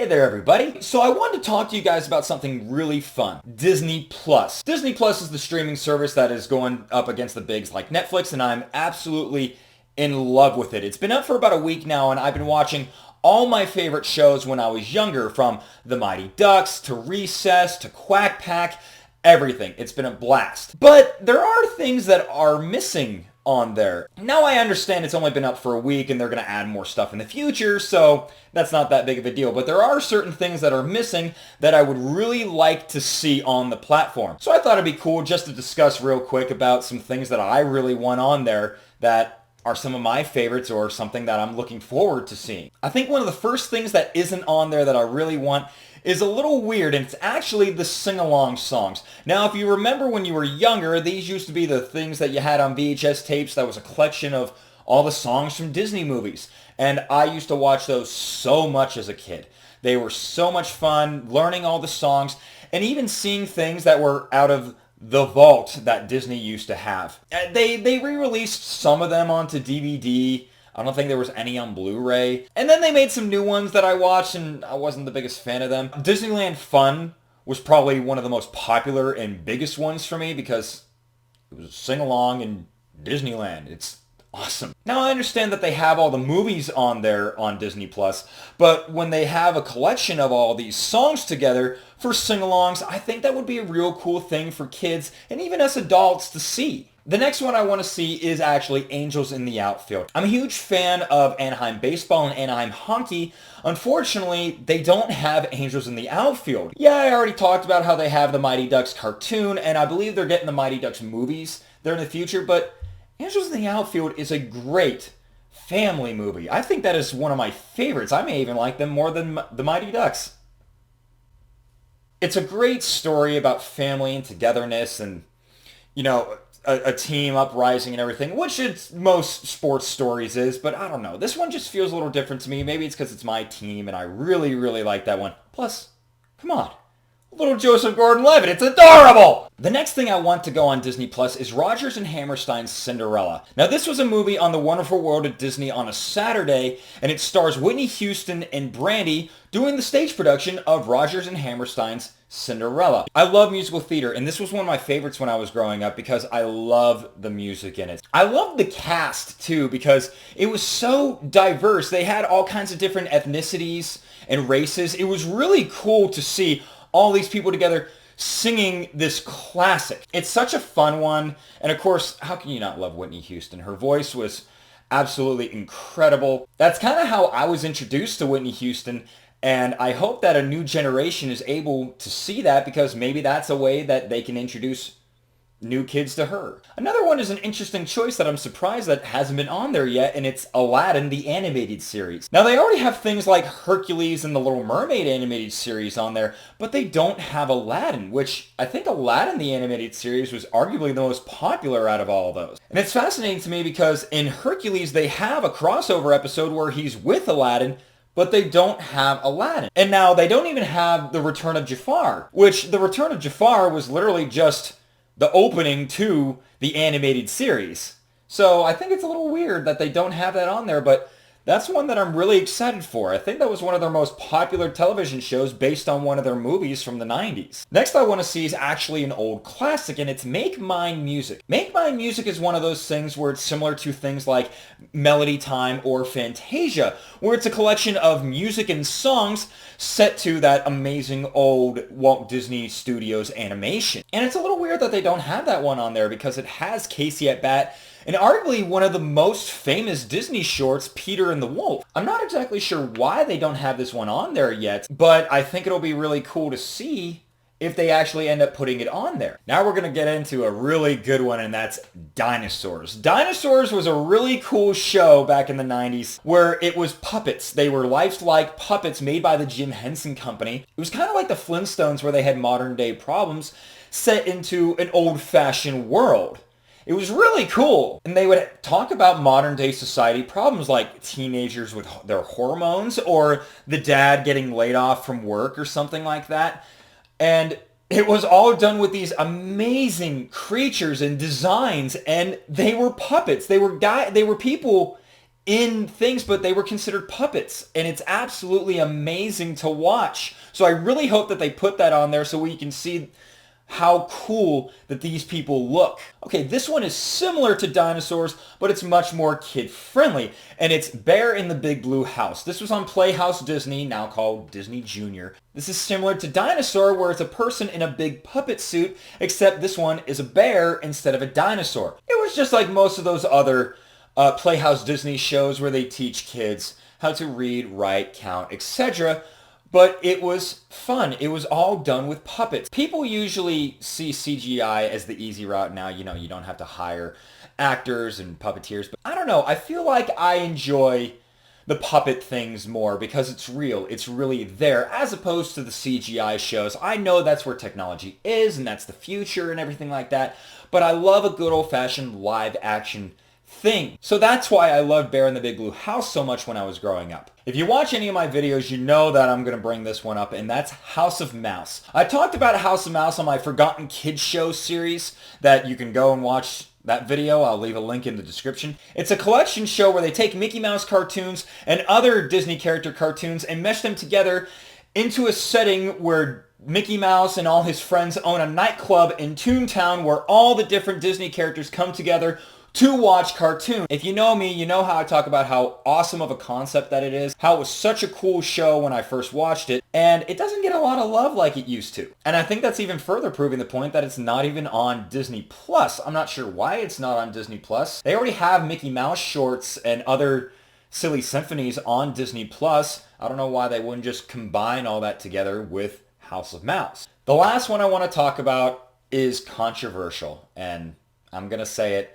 there everybody. So I wanted to talk to you guys about something really fun. Disney Plus. Disney Plus is the streaming service that is going up against the bigs like Netflix, and I'm absolutely in love with it. It's been up for about a week now, and I've been watching all my favorite shows when I was younger, from The Mighty Ducks to Recess to Quack Pack, everything. It's been a blast. But there are things that are missing on there. Now I understand it's only been up for a week and they're going to add more stuff in the future, so that's not that big of a deal. But there are certain things that are missing that I would really like to see on the platform. So I thought it'd be cool just to discuss real quick about some things that I really want on there that are some of my favorites or something that I'm looking forward to seeing. I think one of the first things that isn't on there that I really want is a little weird, and it's actually the Singalong Songs. Now, if you remember when you were younger, these used to be the things that you had on VHS tapes that was a collection of all the songs from Disney movies. And I used to watch those so much as a kid. They were so much fun, learning all the songs, and even seeing things that were out of the vault that Disney used to have. They re-released some of them onto DVD. I don't think there was any on Blu-ray. And then they made some new ones that I watched, and I wasn't the biggest fan of them. Disneyland Fun was probably one of the most popular and biggest ones for me because it was sing-along in Disneyland. It's awesome. Now I understand that they have all the movies on there on Disney Plus, but when they have a collection of all these songs together for sing-alongs, I think that would be a real cool thing for kids and even us adults to see. The next one I want to see is actually Angels in the Outfield. I'm a huge fan of Anaheim baseball and Anaheim hockey. Unfortunately, they don't have Angels in the Outfield. Yeah, I already talked about how they have the Mighty Ducks cartoon, and I believe they're getting the Mighty Ducks movies there in the future, but Angels in the Outfield is a great family movie. I think that is one of my favorites. I may even like them more than the Mighty Ducks. It's a great story about family and togetherness and, you know, a team uprising and everything, which most sports stories is, but I don't know. This one just feels a little different to me. Maybe it's because it's my team and I really, really like that one. Plus, come on. Little Joseph Gordon-Levitt, it's adorable! The next thing I want to go on Disney Plus is Rodgers and Hammerstein's Cinderella. Now this was a movie on the Wonderful World of Disney on a Saturday, and it stars Whitney Houston and Brandy doing the stage production of Rodgers and Hammerstein's Cinderella. I love musical theater, and this was one of my favorites when I was growing up because I love the music in it. I love the cast too because it was so diverse. They had all kinds of different ethnicities and races. It was really cool to see all these people together singing this classic. It's such a fun one. And of course, how can you not love Whitney Houston? Her voice was absolutely incredible. That's kind of how I was introduced to Whitney Houston. And I hope that a new generation is able to see that because maybe that's a way that they can introduce new kids to her. Another one is an interesting choice that I'm surprised that hasn't been on there yet, and it's Aladdin, the animated series. Now, they already have things like Hercules and the Little Mermaid animated series on there, but they don't have Aladdin, which I think Aladdin, the animated series, was arguably the most popular out of all of those. And it's fascinating to me because in Hercules, they have a crossover episode where he's with Aladdin, but they don't have Aladdin. And now they don't even have The Return of Jafar, which The Return of Jafar was literally just the opening to the animated series. So I think it's a little weird that they don't have that on there, but that's one that I'm really excited for. I think that was one of their most popular television shows based on one of their movies from the 90s. Next I want to see is actually an old classic, and it's Make Mine Music. Make Mine Music is one of those things where it's similar to things like Melody Time or Fantasia, where it's a collection of music and songs set to that amazing old Walt Disney Studios animation. And it's a little weird that they don't have that one on there because it has Casey at Bat and arguably one of the most famous Disney shorts, Peter and the Wolf. I'm not exactly sure why they don't have this one on there yet, but I think it'll be really cool to see if they actually end up putting it on there. Now we're going to get into a really good one, and that's Dinosaurs. Dinosaurs was a really cool show back in the 90s where it was puppets. They were lifelike puppets made by the Jim Henson Company. It was kind of like the Flintstones where they had modern day problems set into an old-fashioned world. It was really cool. And they would talk about modern day society problems like teenagers with their hormones or the dad getting laid off from work or something like that. And it was all done with these amazing creatures and designs, and they were puppets. They were people in things, but they were considered puppets. And it's absolutely amazing to watch. So I really hope that they put that on there so we can see how cool that these people look. Okay, this one is similar to Dinosaurs, but it's much more kid-friendly, and it's Bear in the Big Blue House. This was on Playhouse Disney, now called Disney Junior. This is similar to Dinosaur, where it's a person in a big puppet suit, except this one is a bear instead of a dinosaur. It was just like most of those other Playhouse Disney shows where they teach kids how to read, write, count, etc., but it was fun. It was all done with puppets. People usually see CGI as the easy route now. You know, you don't have to hire actors and puppeteers. But I don't know. I feel like I enjoy the puppet things more because it's real. It's really there as opposed to the CGI shows. I know that's where technology is and that's the future and everything like that. But I love a good old-fashioned live action thing. So that's why I loved Bear in the Big Blue House so much when I was growing up. If you watch any of my videos, you know that I'm going to bring this one up, and that's House of Mouse. I talked about House of Mouse on my Forgotten Kids Show series that you can go and watch that video. I'll leave a link in the description. It's a collection show where they take Mickey Mouse cartoons and other Disney character cartoons and mesh them together into a setting where Mickey Mouse and all his friends own a nightclub in Toontown where all the different Disney characters come together to watch cartoons. If you know me, you know how I talk about how awesome of a concept that it is, how it was such a cool show when I first watched it, and it doesn't get a lot of love like it used to. And I think that's even further proving the point that it's not even on Disney Plus. I'm not sure why it's not on Disney Plus. They already have Mickey Mouse shorts and other silly symphonies on Disney Plus. I don't know why they wouldn't just combine all that together with House of Mouse. The last one I want to talk about is controversial, and I'm going to say it.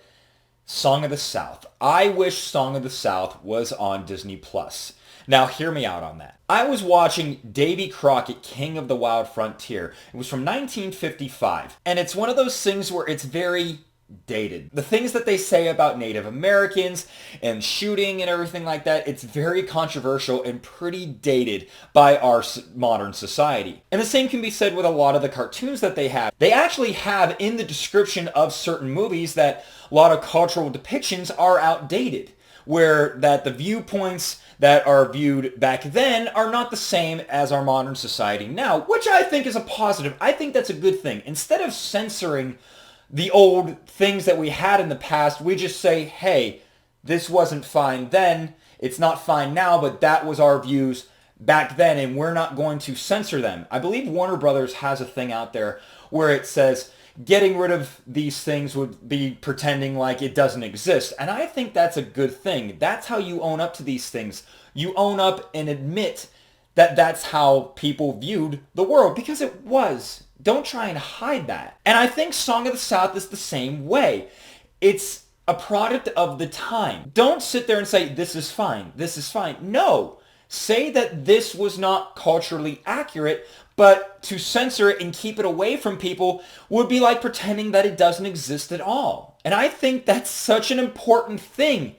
Song of the South. I wish Song of the South was on Disney Plus. Now, hear me out on that. I was watching Davy Crockett, King of the Wild Frontier. It was from 1955. And it's one of those things where it's very dated. The things that they say about Native Americans and shooting and everything like that, it's very controversial and pretty dated by our modern society. And the same can be said with a lot of the cartoons that they have. They actually have in the description of certain movies that a lot of cultural depictions are outdated, where that the viewpoints that are viewed back then are not the same as our modern society now, which I think is a positive. I think that's a good thing. Instead of censoring the old things that we had in the past, we just say, hey, this wasn't fine then, it's not fine now, but that was our views back then, and we're not going to censor them. I believe Warner Brothers has a thing out there where it says, getting rid of these things would be pretending like it doesn't exist. And I think that's a good thing. That's how you own up to these things. You own up and admit that that's how people viewed the world, because it was. Don't try and hide that. And I think Song of the South is the same way. It's a product of the time. Don't sit there and say, this is fine, this is fine. No. Say that this was not culturally accurate, but to censor it and keep it away from people would be like pretending that it doesn't exist at all. And I think that's such an important thing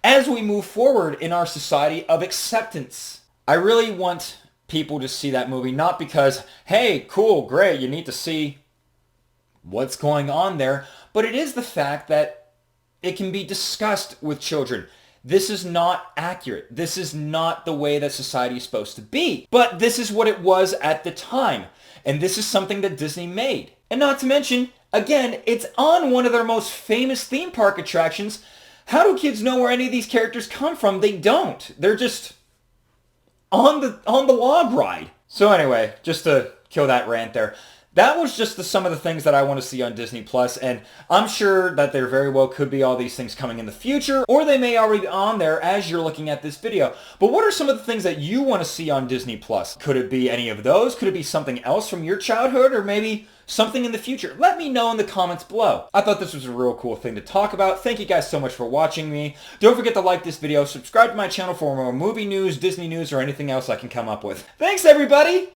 as we move forward in our society of acceptance. I really want people to see that movie, not because, hey, cool, great, you need to see what's going on there, but it is the fact that it can be discussed with children. This is not accurate. This is not the way that society is supposed to be. But this is what it was at the time. And this is something that Disney made. And not to mention, again, it's on one of their most famous theme park attractions. How do kids know where any of these characters come from? They don't. They're just on the log ride. So anyway, just to kill that rant there, that was just some of the things that I want to see on Disney Plus, and I'm sure that there very well could be all these things coming in the future, or they may already be on there as you're looking at this video. But what are some of the things that you want to see on Disney Plus? Could it be any of those? Could it be something else from your childhood, or maybe something in the future? Let me know in the comments below. I thought this was a real cool thing to talk about. Thank you guys so much for watching me. Don't forget to like this video, subscribe to my channel for more movie news, Disney news, or anything else I can come up with. Thanks, everybody!